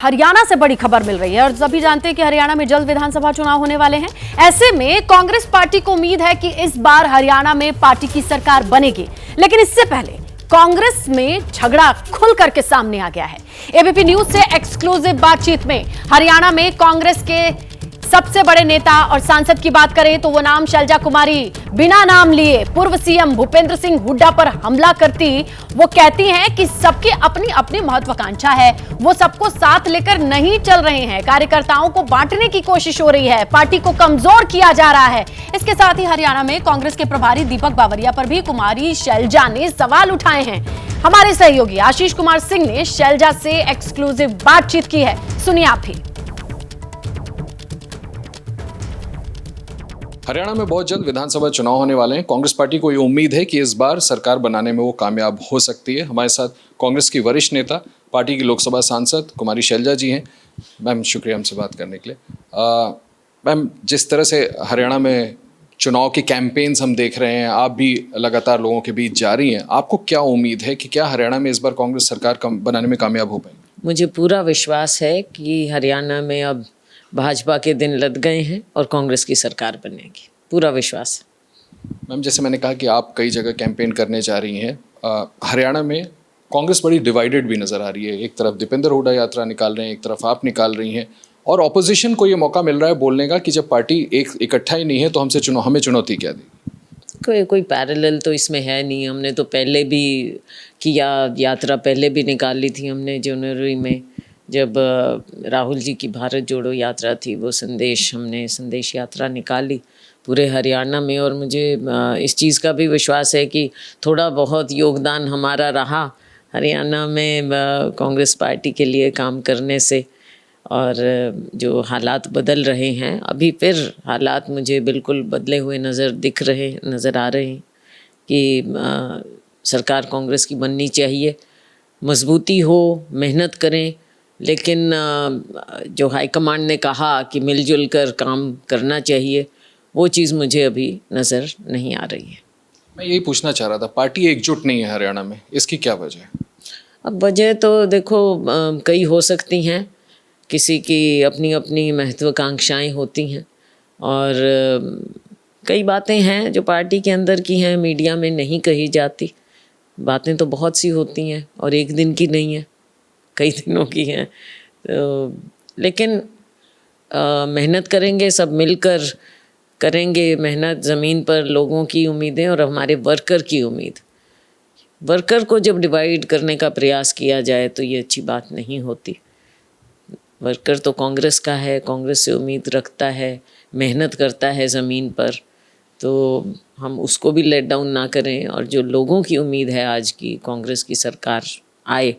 हरियाणा से बड़ी खबर मिल रही है और सभी जानते हैं कि हरियाणा में जल्द विधानसभा चुनाव होने वाले हैं। ऐसे में कांग्रेस पार्टी को उम्मीद है कि इस बार हरियाणा में पार्टी की सरकार बनेगी। लेकिन इससे पहले कांग्रेस में झगड़ा खुल करके सामने आ गया है। एबीपी न्यूज से एक्सक्लूसिव बातचीत में हरियाणा में कांग्रेस के सबसे बड़े नेता और सांसद की बात करें तो वो नाम शैलजा कुमारी बिना नाम लिए पूर्व सीएम भूपेंद्र सिंह हुड्डा पर हमला करती वो कहती हैं कि सबकी अपनी अपनी महत्वाकांक्षा है, वो सबको साथ लेकर नहीं चल रहे हैं, कार्यकर्ताओं को बांटने की कोशिश हो रही है, पार्टी को कमजोर किया जा रहा है। इसके साथ ही हरियाणा में कांग्रेस के प्रभारी दीपक बावरिया पर भी कुमारी शैलजा ने सवाल उठाए हैं। हमारे सहयोगी आशीष कुमार सिंह ने शैलजा से एक्सक्लूसिव बातचीत की है, सुनिए आप भी। हरियाणा में बहुत जल्द विधानसभा चुनाव होने वाले हैं। कांग्रेस पार्टी को ये उम्मीद है कि इस बार सरकार बनाने में वो कामयाब हो सकती है। हमारे साथ कांग्रेस की वरिष्ठ नेता, पार्टी की लोकसभा सांसद कुमारी शैलजा जी हैं। मैम, शुक्रिया हमसे बात करने के लिए। मैम, जिस तरह से हरियाणा में चुनाव की कैंपेन्स हम देख रहे हैं, आप भी लगातार लोगों के बीच जा रही हैं, आपको क्या उम्मीद है कि क्या हरियाणा में इस बार कांग्रेस सरकार बनाने में कामयाब हो पाएगी? मुझे पूरा विश्वास है कि हरियाणा में अब भाजपा के दिन लद गए हैं और कांग्रेस की सरकार बनेगी, पूरा विश्वास है। मैम, जैसे मैंने कहा कि आप कई जगह कैंपेन करने जा रही हैं, हरियाणा में कांग्रेस बड़ी डिवाइडेड भी नज़र आ रही है। एक तरफ दीपेंद्र हुड्डा यात्रा निकाल रहे हैं, एक तरफ आप निकाल रही हैं, और ऑपोजिशन को ये मौका मिल रहा है बोलने का कि जब पार्टी एक इकट्ठा ही नहीं है तो हमें चुनौती क्या दी? कोई पैरेलल तो इसमें है नहीं। हमने तो पहले भी किया, यात्रा पहले भी निकाल ली थी हमने जनवरी में, जब राहुल जी की भारत जोड़ो यात्रा थी, वो हमने संदेश यात्रा निकाली पूरे हरियाणा में। और मुझे इस चीज़ का भी विश्वास है कि थोड़ा बहुत योगदान हमारा रहा हरियाणा में कांग्रेस पार्टी के लिए काम करने से। और जो हालात बदल रहे हैं, अभी फिर हालात मुझे बिल्कुल बदले हुए नज़र आ रहे हैं कि सरकार कांग्रेस की बननी चाहिए, मजबूती हो, मेहनत करें। लेकिन जो हाईकमांड ने कहा कि मिलजुल कर काम करना चाहिए, वो चीज़ मुझे अभी नज़र नहीं आ रही है। मैं यही पूछना चाह रहा था, पार्टी एकजुट नहीं है हरियाणा में, इसकी क्या वजह है? अब वजह तो देखो कई हो सकती हैं, किसी की अपनी अपनी महत्वाकांक्षाएं होती हैं, और कई बातें हैं जो पार्टी के अंदर की हैं, मीडिया में नहीं कही जाती। बातें तो बहुत सी होती हैं और एक दिन की नहीं है, कई दिनों की हैं। तो लेकिन मेहनत करेंगे, सब मिलकर करेंगे मेहनत। ज़मीन पर लोगों की उम्मीदें और हमारे वर्कर की उम्मीद, वर्कर को जब डिवाइड करने का प्रयास किया जाए तो ये अच्छी बात नहीं होती। वर्कर तो कांग्रेस का है, कांग्रेस से उम्मीद रखता है, मेहनत करता है ज़मीन पर, तो हम उसको भी लेट डाउन ना करें। और जो लोगों की उम्मीद है आज की कांग्रेस की सरकार आए,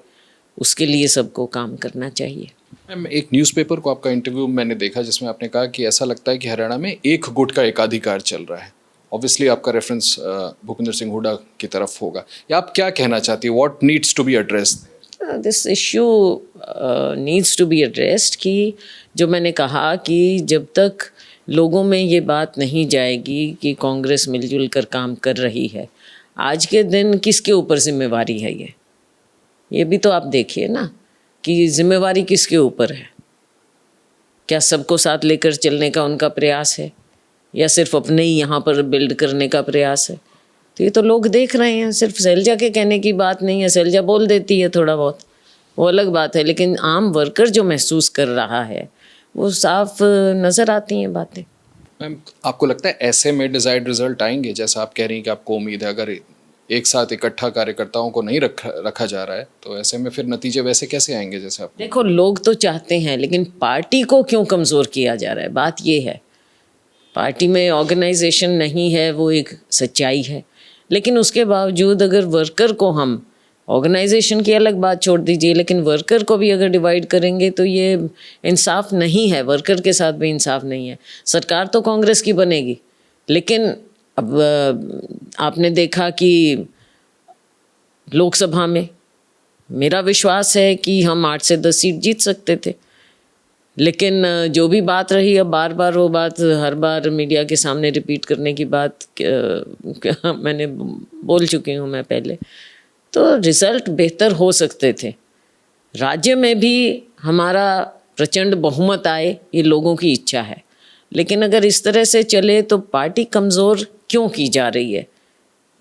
उसके लिए सबको काम करना चाहिए। मैम, एक न्यूज़पेपर को आपका इंटरव्यू मैंने देखा जिसमें आपने कहा कि ऐसा लगता है कि हरियाणा में एक गुट का एकाधिकार चल रहा है। ऑब्वियसली आपका रेफरेंस भूपेंद्र सिंह हुड्डा की तरफ होगा, या आप क्या कहना चाहती है? What needs to be addressed? This issue needs to be addressed कि जो मैंने कहा कि जब तक लोगों में ये बात नहीं जाएगी कि कांग्रेस मिलजुल कर काम कर रही है, आज के दिन किसके ऊपर जिम्मेवारी है ये भी तो आप देखिए ना कि जिम्मेवारी किसके ऊपर है। क्या सबको साथ लेकर चलने का उनका प्रयास है, या सिर्फ अपने ही यहाँ पर बिल्ड करने का प्रयास है? तो ये तो लोग देख रहे हैं। सिर्फ शैलजा के कहने की बात नहीं है, शैलजा बोल देती है थोड़ा बहुत, वो अलग बात है, लेकिन आम वर्कर जो महसूस कर रहा है वो साफ नज़र आती हैं बातें। मैम, आपको लगता है ऐसे में डिजायर्ड रिजल्ट आएंगे? जैसा आप कह रही हैं कि आपको उम्मीद है, अगर एक साथ इकट्ठा कार्यकर्ताओं को नहीं रखा जा रहा है तो ऐसे में फिर नतीजे वैसे कैसे आएंगे? जैसे आप देखो, लोग तो चाहते हैं, लेकिन पार्टी को क्यों कमज़ोर किया जा रहा है, बात ये है। पार्टी में ऑर्गेनाइजेशन नहीं है, वो एक सच्चाई है। लेकिन उसके बावजूद अगर वर्कर को हम, ऑर्गेनाइजेशन की अलग बात छोड़ दीजिए, लेकिन वर्कर को भी अगर डिवाइड करेंगे तो ये इंसाफ नहीं है, वर्कर के साथ भी इंसाफ नहीं है। सरकार तो कांग्रेस की बनेगी, लेकिन अब आपने देखा कि लोकसभा में मेरा विश्वास है कि हम 8 से 10 सीट जीत सकते थे। लेकिन जो भी बात रही, अब बार बार वो बात हर बार मीडिया के सामने रिपीट करने की बात मैंने बोल चुकी हूँ मैं पहले। तो रिज़ल्ट बेहतर हो सकते थे, राज्य में भी हमारा प्रचंड बहुमत आए, ये लोगों की इच्छा है। लेकिन अगर इस तरह से चले तो पार्टी कमज़ोर क्यों की जा रही है,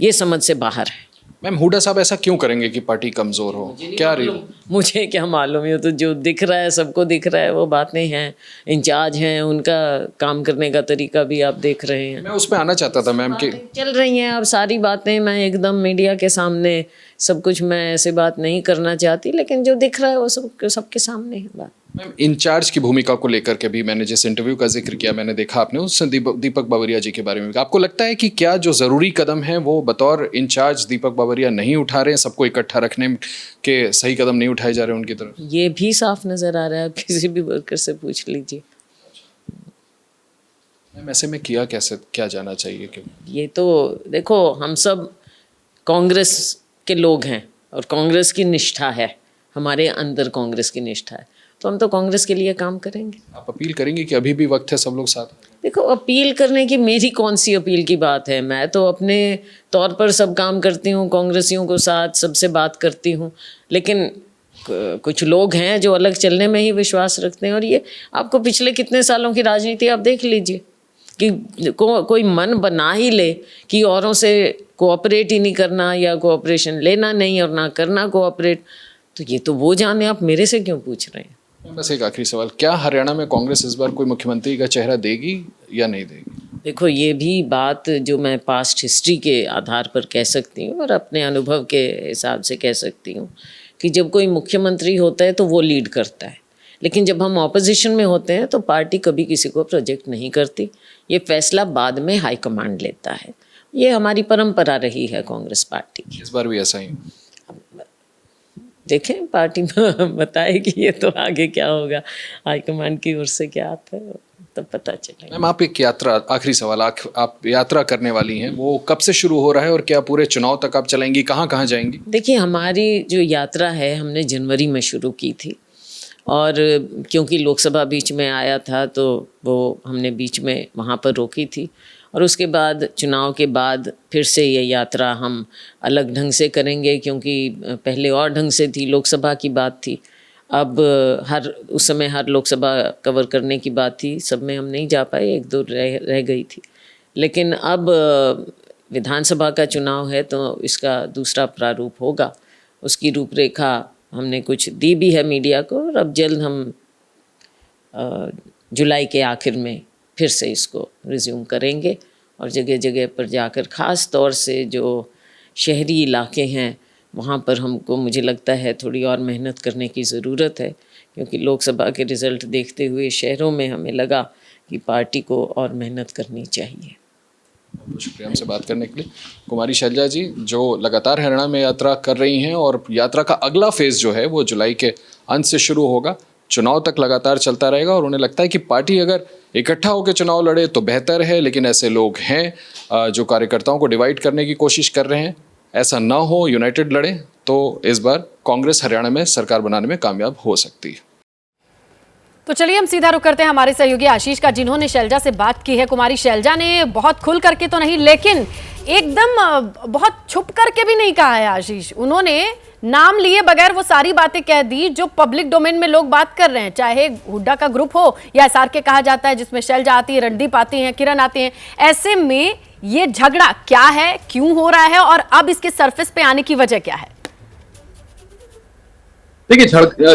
ये समझ से बाहर है। मैम, हुड्डा साहब ऐसा क्यों करेंगे कि पार्टी कमज़ोर हो? क्या रीज़न? मुझे क्या मालूम, ये तो जो दिख रहा है सबको दिख रहा है, वो बातें हैं। इंचार्ज हैं, उनका काम करने का तरीका भी आप देख रहे हैं। मैं उस पर आना चाहता था मैम कि चल रही हैं अब सारी बातें, मैं एकदम मीडिया के सामने सब कुछ, मैं ऐसे बात नहीं करना चाहती, लेकिन जो दिख रहा है वो सबके सामने है बात। मैम, इंचार्ज की भूमिका को लेकर के भी मैंने जिस इंटरव्यू का जिक्र किया, मैंने देखा आपने उसमें दीपक बावरिया जी के बारे में। आपको लगता है कि क्या जो ज़रूरी कदम है वो बतौर इंचार्ज दीपक बावरिया नहीं उठा रहे हैं, सबको इकट्ठा रखने के सही कदम नहीं उठाए जा रहे हैं उनकी तरफ? ये भी साफ नज़र आ रहा है, आप किसी भी वर्कर से पूछ लीजिए। मैम, ऐसे में किया क्या जाना चाहिए? कि ये तो देखो, हम सब कांग्रेस के लोग हैं और कांग्रेस की निष्ठा है, हमारे अंदर कांग्रेस की निष्ठा है, तो हम तो कांग्रेस के लिए काम करेंगे। आप अपील करेंगे कि अभी भी वक्त है सब लोग साथ? देखो, अपील करने की मेरी कौन सी अपील की बात है, मैं तो अपने तौर पर सब काम करती हूँ, कांग्रेसियों को साथ सबसे बात करती हूँ। लेकिन कुछ लोग हैं जो अलग चलने में ही विश्वास रखते हैं, और ये आपको पिछले कितने सालों की राजनीति आप देख लीजिए कि कोई मन बना ही ले कि औरों से कोऑपरेट ही नहीं करना, या कोऑपरेशन लेना नहीं और ना करना कोऑपरेट, तो ये तो वो जाने, आप मेरे से क्यों पूछ रहे हैं? बस एक आखिरी सवाल, क्या हरियाणा में कांग्रेस इस बार कोई मुख्यमंत्री का चेहरा देगी या नहीं देगी? देखो, ये भी बात जो मैं पास्ट हिस्ट्री के आधार पर कह सकती हूँ और अपने अनुभव के हिसाब से कह सकती हूँ कि जब कोई मुख्यमंत्री होता है तो वो लीड करता है, लेकिन जब हम ऑपोजिशन में होते हैं तो पार्टी कभी किसी को प्रोजेक्ट नहीं करती, ये फैसला बाद में हाईकमांड लेता है। ये हमारी परंपरा रही है कांग्रेस पार्टी की। इस बार भी ऐसा ही? देखें, पार्टी बताएगी ये तो आगे क्या होगा, हाईकमांड की ओर से क्या आता है तब पता चलेगा। मैम, आप एक यात्रा, आखिरी सवाल, आप यात्रा करने वाली हैं, वो कब से शुरू हो रहा है और क्या पूरे चुनाव तक आप चलेंगी? कहाँ कहाँ जाएंगी? देखिए, हमारी जो यात्रा है हमने जनवरी में शुरू की थी, और क्योंकि लोकसभा बीच में आया था तो वो हमने बीच में वहाँ पर रोकी थी, और उसके बाद चुनाव के बाद फिर से ये यात्रा हम अलग ढंग से करेंगे, क्योंकि पहले और ढंग से थी, लोकसभा की बात थी। अब उस समय हर लोकसभा कवर करने की बात थी, सब में हम नहीं जा पाए, एक दो रह गई थी। लेकिन अब विधानसभा का चुनाव है तो इसका दूसरा प्रारूप होगा, उसकी रूपरेखा हमने कुछ दी भी है मीडिया को, और अब जल्द हम जुलाई के आखिर में फिर से इसको रिज्यूम करेंगे, और जगह जगह पर जाकर ख़ास तौर से जो शहरी इलाके हैं वहाँ पर हमको, मुझे लगता है, थोड़ी और मेहनत करने की ज़रूरत है, क्योंकि लोकसभा के रिज़ल्ट देखते हुए शहरों में हमें लगा कि पार्टी को और मेहनत करनी चाहिए। बहुत शुक्रिया हमसे बात करने के लिए। कुमारी शैलजा जी, जो लगातार हरियाणा में यात्रा कर रही हैं, और यात्रा का अगला फेज़ जो है वो जुलाई के अंत से शुरू होगा, चुनाव तक लगातार चलता रहेगा, और उन्हें लगता है कि पार्टी अगर इकट्ठा होकर चुनाव लड़े तो बेहतर है, लेकिन ऐसे लोग हैं जो कार्यकर्ताओं को डिवाइड करने की कोशिश कर रहे हैं। ऐसा ना हो, यूनाइटेड लड़े तो इस बार कांग्रेस हरियाणा में सरकार बनाने में कामयाब हो सकती है। तो चलिए हम सीधा रुख करते हैं हमारे सहयोगी आशीष का, जिन्होंने शैलजा से बात की है। कुमारी शैलजा ने बहुत खुल करके तो नहीं, लेकिन एकदम बहुत छुप करके भी नहीं कहा है आशीष। उन्होंने नाम लिए बगैर वो सारी बातें कह दी जो पब्लिक डोमेन में लोग बात कर रहे हैं, चाहे हुड्डा का ग्रुप हो या एसआर के कहा जाता है, जिसमें शैलजा आती है, रणदीप आती हैं, किरण आती हैं। ऐसे में ये झगड़ा क्या है, क्यों हो रहा है, और अब इसके सरफेस पे आने की वजह क्या है? देखिए,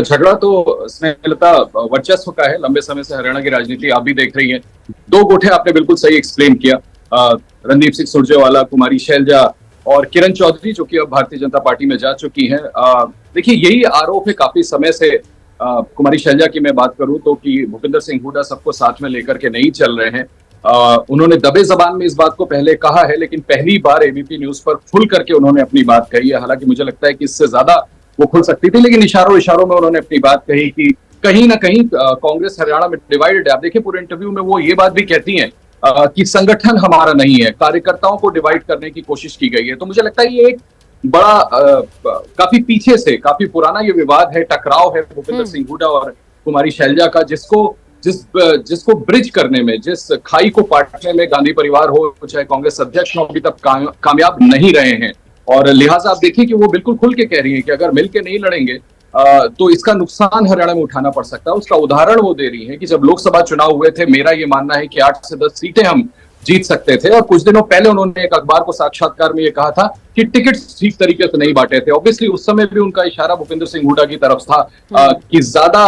झगड़ा तो स्नेहलता वर्चस्व का है। लंबे समय से हरियाणा की राजनीति आप भी देख रही हैं। दो गुट है, आपने बिल्कुल सही एक्सप्लेन किया। रणदीप सिंह सुरजेवाला, कुमारी शैलजा और किरण चौधरी, जो कि अब भारतीय जनता पार्टी में जा चुकी हैं। देखिए, यही आरोप है काफी समय से। कुमारी शैलजा की मैं बात करूं तो कि भूपेंद्र सिंह हुड्डा सबको साथ में लेकर के नहीं चल रहे हैं। उन्होंने दबे जबान में इस बात को पहले कहा है, लेकिन पहली बार एबीपी न्यूज पर खुल करके उन्होंने अपनी बात कही है। हालांकि मुझे लगता है कि इससे ज्यादा वो खुल सकती थी, लेकिन इशारों में उन्होंने अपनी बात कही कि कहीं ना कहीं कांग्रेस हरियाणा में डिवाइडेड है। आप देखिए, पूरे इंटरव्यू में वो ये बात भी कहती हैं कि संगठन हमारा नहीं है, कार्यकर्ताओं को डिवाइड करने की कोशिश की गई है। तो मुझे लगता है ये एक बड़ा काफी पीछे से, काफी पुराना ये विवाद है, टकराव है भूपेंद्र सिंह हुड्डा और कुमारी शैलजा का, जिसको ब्रिज करने में, जिस खाई को पाटने में गांधी परिवार हो चाहे कांग्रेस अध्यक्ष हो, अभी तक कामयाब नहीं रहे हैं। और लिहाजा आप देखिए कि वो बिल्कुल खुल के कह रही है कि अगर मिलके नहीं लड़ेंगे तो इसका नुकसान हरियाणा में उठाना पड़ सकता है। उसका उदाहरण वो दे रही है कि जब लोकसभा चुनाव हुए थे, मेरा ये मानना है कि 8 से 10 सीटें हम जीत सकते थे, और कुछ दिनों पहले उन्होंने एक अखबार को साक्षात्कार में ये कहा था कि टिकट ठीक तरीके से नहीं बांटे थे। ऑब्वियसली उस समय भी उनका इशारा भूपेंद्र सिंह हुड्डा की तरफ था कि ज्यादा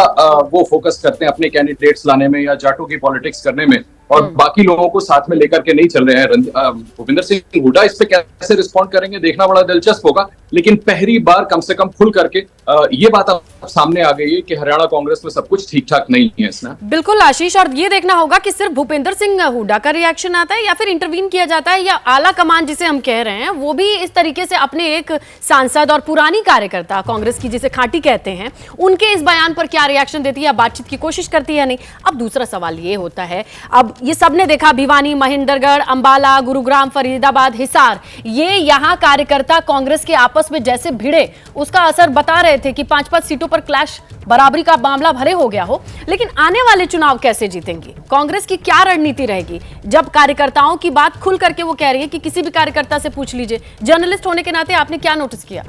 वो फोकस करते हैं अपने कैंडिडेट्स लाने में या जाटों की पॉलिटिक्स करने में, और बाकी लोगों को साथ में लेकर के नहीं चल रहे हैं। भूपेंद्र सिंह हुड्डा इस पे कैसे रिस्पॉन्ड करेंगे देखना बड़ा दिलचस्प होगा, लेकिन पहली बार कम से कम खुल करके ये बात अब सामने आ गई है कि हरियाणा कांग्रेस में सब कुछ ठीक ठाक नहीं है। इसमें बिल्कुल आशीष, और ये देखना होगा कि सिर्फ भूपेंद्र सिंह हुड्डा का रिएक्शन आता है या फिर इंटरवीन किया जाता है, या आला कमान जिसे हम कह रहे हैं वो भी इस तरीके से अपने एक सांसद और पुरानी कार्यकर्ता कांग्रेस की जिसे खाटी कहते हैं उनके इस बयान पर क्या रिएक्शन देती है, बातचीत की कोशिश करती है नहीं। अब दूसरा सवाल ये होता है, अब ये सबने देखा भिवानी, महेंद्रगढ़, अंबाला, गुरुग्राम, फरीदाबाद, हिसार, ये यहाँ कार्यकर्ता कांग्रेस के आपस में जैसे भिड़े उसका असर बता रहे थे कि 5-5 सीटों पर क्लैश, बराबरी का मामला भरे हो गया हो। लेकिन आने वाले चुनाव कैसे जीतेंगे, कांग्रेस की क्या रणनीति रहेगी, जब कार्यकर्ताओं की बात खुल करके वो कह रही है कि किसी भी कार्यकर्ता से पूछ लीजिए। जर्नलिस्ट होने के नाते आपने क्या नोटिस किया?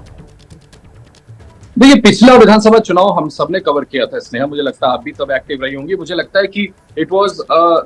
देखिए, पिछला विधानसभा चुनाव हम सबने कवर किया था स्नेहा, मुझे लगता है आप भी तब एक्टिव रही होंगी। मुझे लगता है कि it was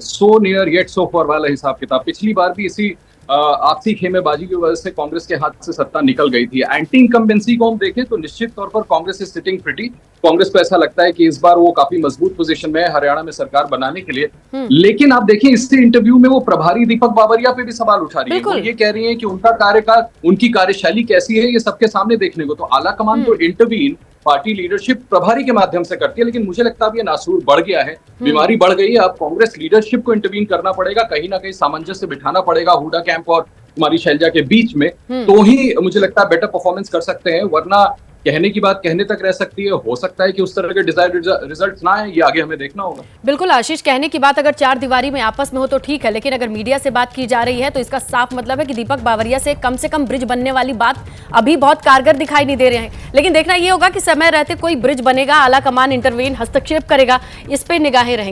so near yet so for वाला हिसाब किताब। पिछली बार भी इसी आपसी खेमेबाजी की वजह से कांग्रेस के हाथ से सत्ता निकल गई थी। एंटी इनकम्बेंसी को हम देखें तो निश्चित तौर पर Congress is sitting pretty. Congress को ऐसा लगता है कि इस बार वो काफी मजबूत पोजीशन में है हरियाणा में सरकार बनाने के लिए। लेकिन आप देखिए, इससे इंटरव्यू में वो प्रभारी दीपक बाबरिया पे भी सवाल उठा रही है। वो ये कह रही है कि उनका कार्यकाल, उनकी कार्यशैली कैसी है, ये सबके सामने देखने को। तो आला कमान जो इंटरवीन पार्टी लीडरशिप प्रभारी के माध्यम से करती है, लेकिन मुझे लगता है अब ये नासूर बढ़ गया है, बीमारी बढ़ गई है। अब कांग्रेस लीडरशिप को इंटरवीन करना पड़ेगा, कहीं ना कहीं सामंजस्य बिठाना पड़ेगा हुड्डा कैंप और कुमारी शैलजा के बीच में, तो ही मुझे लगता है बेटर परफॉर्मेंस कर सकते हैं। वरना कहने की बात कहने तक रह सकती है, हो सकता है कि उस तरह के डिजायर्ड रिजल्ट्स ना आए, ये आगे हमें देखना होगा। बिल्कुल आशीष, कहने की बात अगर चार दीवारी में आपस में हो तो ठीक है, लेकिन अगर मीडिया से बात की जा रही है तो इसका साफ मतलब है कि दीपक बावरिया से कम ब्रिज बनने वाली बात अभी बहुत कारगर दिखाई नहीं दे रहे हैं। लेकिन देखना यह होगा कि समय रहते कोई ब्रिज बनेगा, आला कमान इंटरवेन हस्तक्षेप करेगा, इस पे निगाहें रहेंगी।